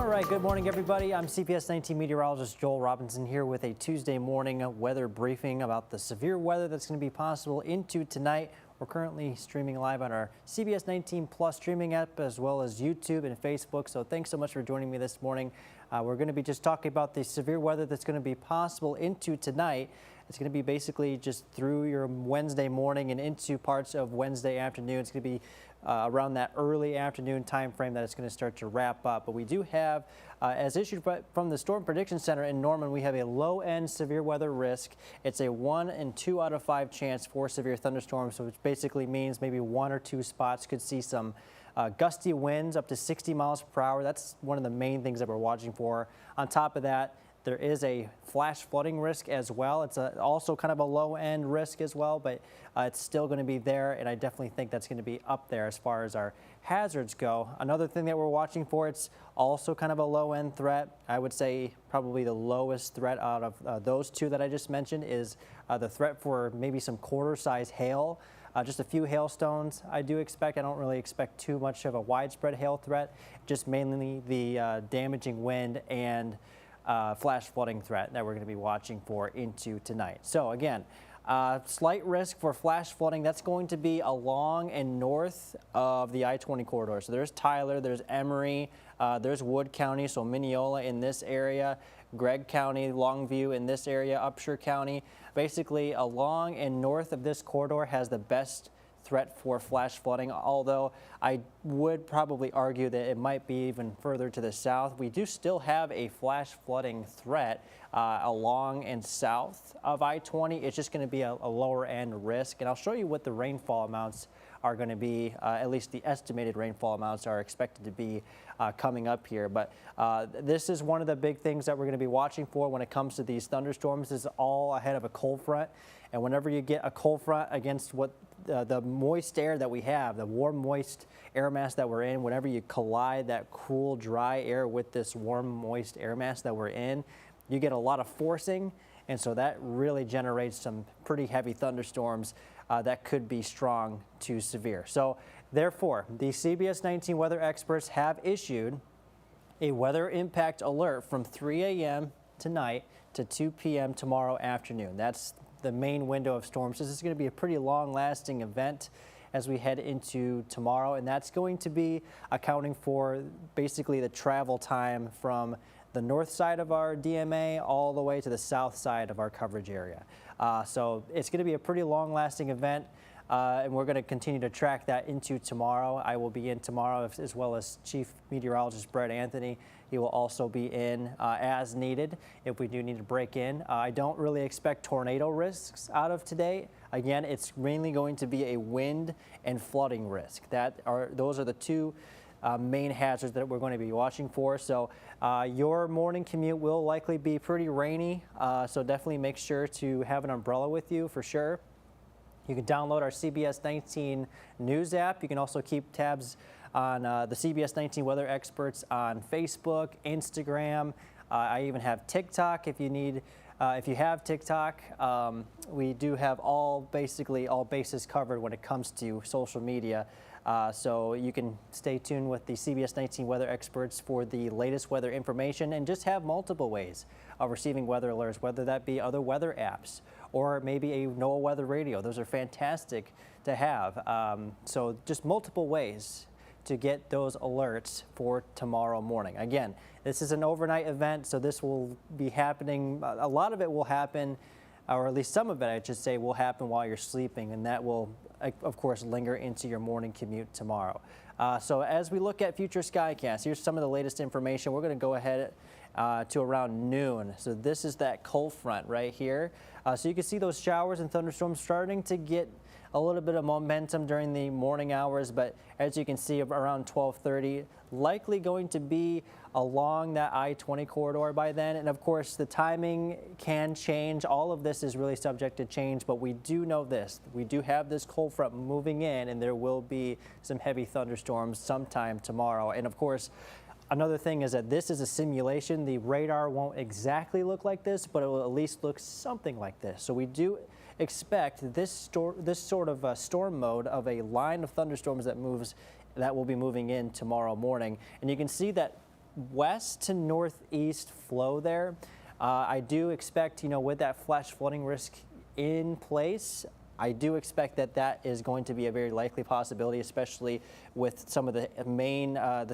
All right, good morning, everybody. I'm CBS19 meteorologist Joel Robinson here with a Tuesday morning weather briefing about the severe weather that's going to be possible into tonight. We're currently streaming live on our CBS19 Plus streaming app as well as YouTube and Facebook. So thanks so much for joining me this morning. We're going to be just talking about the severe weather that's going to be possible into tonight. It's going to be basically just through your Wednesday morning and into parts of Wednesday afternoon. It's going to be around that early afternoon time frame that it's going to start to wrap up. But we do have, as issued from the Storm Prediction Center in Norman, we have a low-end severe weather risk. It's a 1 in 2 out of 5 chance for severe thunderstorms, so which basically means maybe 1 or 2 spots could see some gusty winds up to 60 miles per hour. That's one of the main things that we're watching for. On top of that, there is a flash flooding risk as well. It's also kind of a low-end risk as well, but it's still going to be there, and I definitely think that's going to be up there as far as our hazards go. Another thing that we're watching for, it's also kind of a low-end threat. I would say probably the lowest threat out of those two that I just mentioned is the threat for maybe some quarter-size hail. Just a few hailstones I do expect. I don't really expect too much of a widespread hail threat, just mainly the damaging wind and flash flooding threat that we're going to be watching for into tonight. So again, slight risk for flash flooding. That's going to be along and north of the I-20 corridor. So there's Tyler, there's Emory, there's Wood County, so Mineola in this area, Gregg County, Longview in this area, Upshur County. Basically along and north of this corridor has the best threat for flash flooding, although I would probably argue that it might be even further to the south. We do still have a flash flooding threat along and south of I-20. It's just going to be a lower end risk, and I'll show you what the rainfall amounts are going to be, at least the estimated rainfall amounts are expected to be coming up here. But this is one of the big things that we're going to be watching for when it comes to these thunderstorms. This is all ahead of a cold front, and whenever you get a cold front against what the moist air that we have, the warm, moist air mass that we're in, whenever you collide that cool, dry air with this warm, moist air mass that we're in, you get a lot of forcing, and so that really generates some pretty heavy thunderstorms that could be strong to severe. So therefore, the CBS19 weather experts have issued a weather impact alert from 3 a.m. tonight to 2 p.m. tomorrow afternoon. That's the main window of storms. This is going to be a pretty long-lasting event as we head into tomorrow, and that's going to be accounting for basically the travel time from the north side of our DMA all the way to the south side of our coverage area. So it's going to be a pretty long-lasting event, and we're going to continue to track that into tomorrow. I will be in tomorrow, as well as Chief Meteorologist Brett Anthony. He will also be in as needed if we do need to break in. I don't really expect tornado risks out of today. Again, it's mainly going to be a wind and flooding risk. Those are the two main hazards that we're going to be watching for. So your morning commute will likely be pretty rainy, so definitely make sure to have an umbrella with you for sure. You can download our CBS19 News app. You can also keep tabs on the CBS19 weather experts on Facebook, Instagram. I even have TikTok if you need. If you have TikTok, we do have basically all bases covered when it comes to social media. So you can stay tuned with the CBS19 weather experts for the latest weather information and just have multiple ways of receiving weather alerts, whether that be other weather apps or maybe a NOAA weather radio. Those are fantastic to have. So just multiple ways to get those alerts for tomorrow morning. Again, this is an overnight event, so this will be happening. A lot of it will happen, or at least some of it, I should say, will happen while you're sleeping, and that will, of course, linger into your morning commute tomorrow. So as we look at future skycasts, here's some of the latest information. We're going to go ahead to around noon. So this is that cold front right here. So you can see those showers and thunderstorms starting to get a little bit of momentum during the morning hours, but as you can see around 12:30, likely going to be along that I-20 corridor by then. And of course, the timing can change. All of this is really subject to change, but we do know this. We do have this cold front moving in, and there will be some heavy thunderstorms sometime tomorrow. And of course, another thing is that this is a simulation. The radar won't exactly look like this, but it will at least look something like this. So we do expect this sort of storm mode of a line of thunderstorms that will be moving in tomorrow morning. And you can see that west to northeast flow there. I do expect, with that flash flooding risk in place, I do expect that that is going to be a very likely possibility, especially with some of the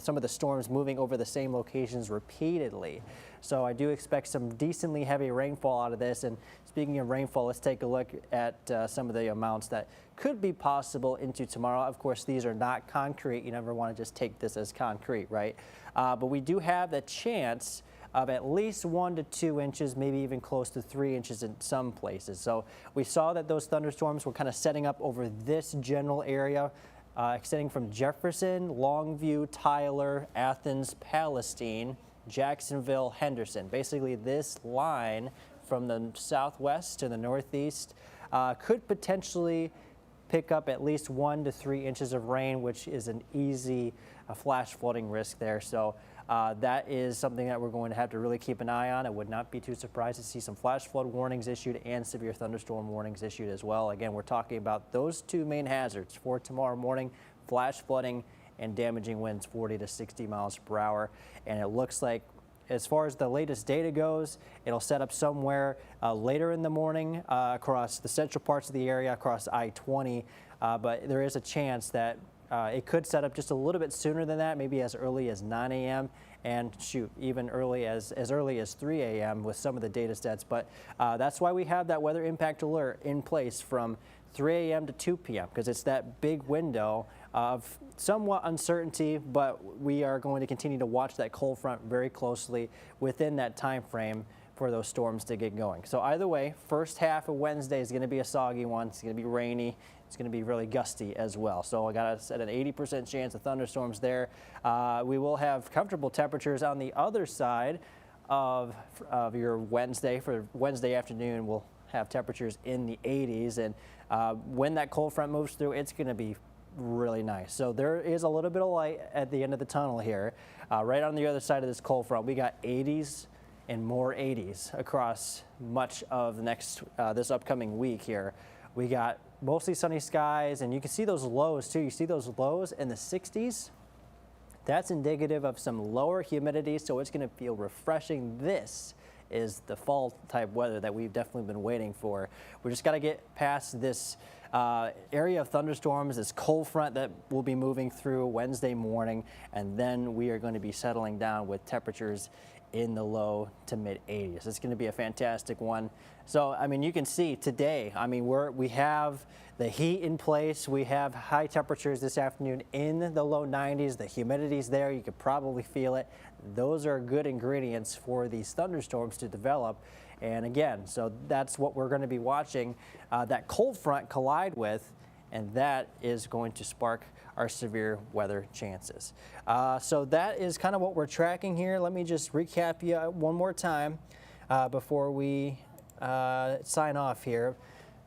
some of the storms moving over the same locations repeatedly. So I do expect some decently heavy rainfall out of this. And speaking of rainfall, let's take a look at some of the amounts that could be possible into tomorrow. Of course, these are not concrete. You never want to just take this as concrete, right? But we do have the chance of at least 1 to 2 inches, maybe even close to 3 inches in some places. So we saw that those thunderstorms were kind of setting up over this general area, extending from Jefferson, Longview, Tyler, Athens, Palestine, Jacksonville, Henderson. Basically, this line from the southwest to the northeast could potentially pick up at least 1 to 3 inches of rain, which is an easy flash flooding risk there. So that is something that we're going to have to really keep an eye on. I would not be too surprised to see some flash flood warnings issued and severe thunderstorm warnings issued as well. Again, we're talking about those two main hazards for tomorrow morning: flash flooding and damaging winds 40 to 60 miles per hour. And it looks like, as far as the latest data goes, it'll set up somewhere later in the morning across the central parts of the area, across I-20. But there is a chance that it could set up just a little bit sooner than that, maybe as early as 9 a.m. and shoot, even early as early as 3 a.m. with some of the data sets. But that's why we have that weather impact alert in place from 3 a.m. to 2 p.m. because it's that big window of somewhat uncertainty, but we are going to continue to watch that cold front very closely within that time frame for those storms to get going. So either way, first half of Wednesday is going to be a soggy one. It's going to be rainy. It's going to be really gusty as well. So I got us at an 80% chance of thunderstorms there. We will have comfortable temperatures on the other side of your Wednesday. For Wednesday afternoon, we'll have temperatures in the 80s. And when that cold front moves through, it's going to be really nice. So there is a little bit of light at the end of the tunnel here. Right on the other side of this cold front, we got 80s and more 80s across much of the next this upcoming week here. We got mostly sunny skies, and you can see those lows too. You see those lows in the 60s? That's indicative of some lower humidity, so it's going to feel refreshing. This is the fall type weather that we've definitely been waiting for. We just got to get past this area of thunderstorms, this cold front that will be moving through Wednesday morning, and then we are going to be settling down with temperatures in the low to mid 80s. It's going to be a fantastic one. So, I mean, you can see today, I mean, we have the heat in place. We have high temperatures this afternoon in the low 90s. The humidity's there. You could probably feel it. Those are good ingredients for these thunderstorms to develop. And again, so that's what we're going to be watching that cold front collide with, and that is going to spark our severe weather chances. So that is kind of what we're tracking here. Let me just recap you one more time before we sign off here.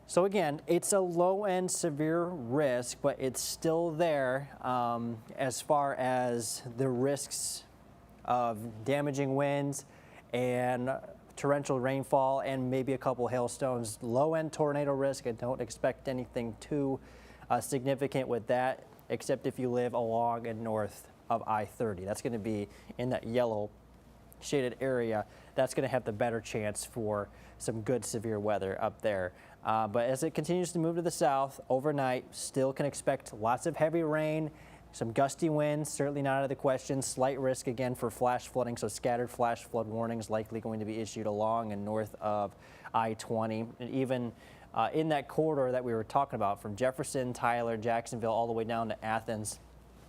So again, it's a low-end severe risk, but it's still there as far as the risks of damaging winds and torrential rainfall and maybe a couple hailstones. Low-end tornado risk. I don't expect anything too significant with that, except if you live along and north of I-30. That's going to be in that yellow shaded area. That's going to have the better chance for some good severe weather up there. But as it continues to move to the south overnight, still can expect lots of heavy rain, some gusty winds, certainly not out of the question. Slight risk again for flash flooding, so scattered flash flood warnings likely going to be issued along and north of I-20. And even in that corridor that we were talking about, from Jefferson, Tyler, Jacksonville, all the way down to Athens,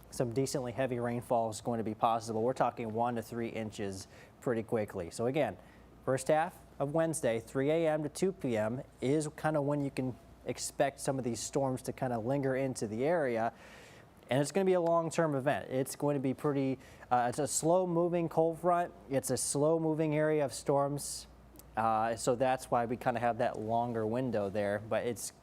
some decently heavy rainfall is going to be possible. We're talking 1 to 3 inches pretty quickly. So again, first half of Wednesday, 3 a.m. to 2 p.m. is kind of when you can expect some of these storms to kind of linger into the area. And it's going to be a long-term event. It's going to be pretty, it's a slow-moving cold front. It's a slow-moving area of storms. So that's why we kind of have that longer window there. But it's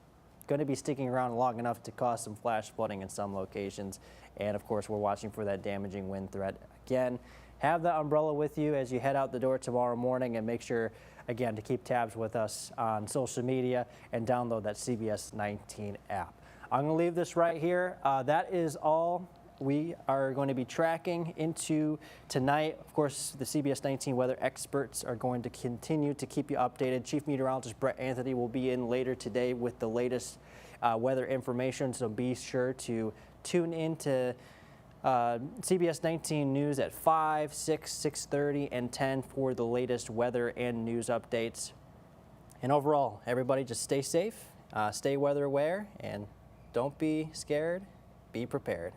going to be sticking around long enough to cause some flash flooding in some locations. And of course, we're watching for that damaging wind threat. Again, have the umbrella with you as you head out the door tomorrow morning, and make sure, again, to keep tabs with us on social media and download that CBS19 app. I'm going to leave this right here. That is all we are going to be tracking into tonight. Of course, the CBS19 weather experts are going to continue to keep you updated. Chief Meteorologist Brett Anthony will be in later today with the latest weather information, so be sure to tune in to CBS 19 News at 5, 6, 6:30, and 10 for the latest weather and news updates. And overall, everybody just stay safe, stay weather aware, and don't be scared, be prepared.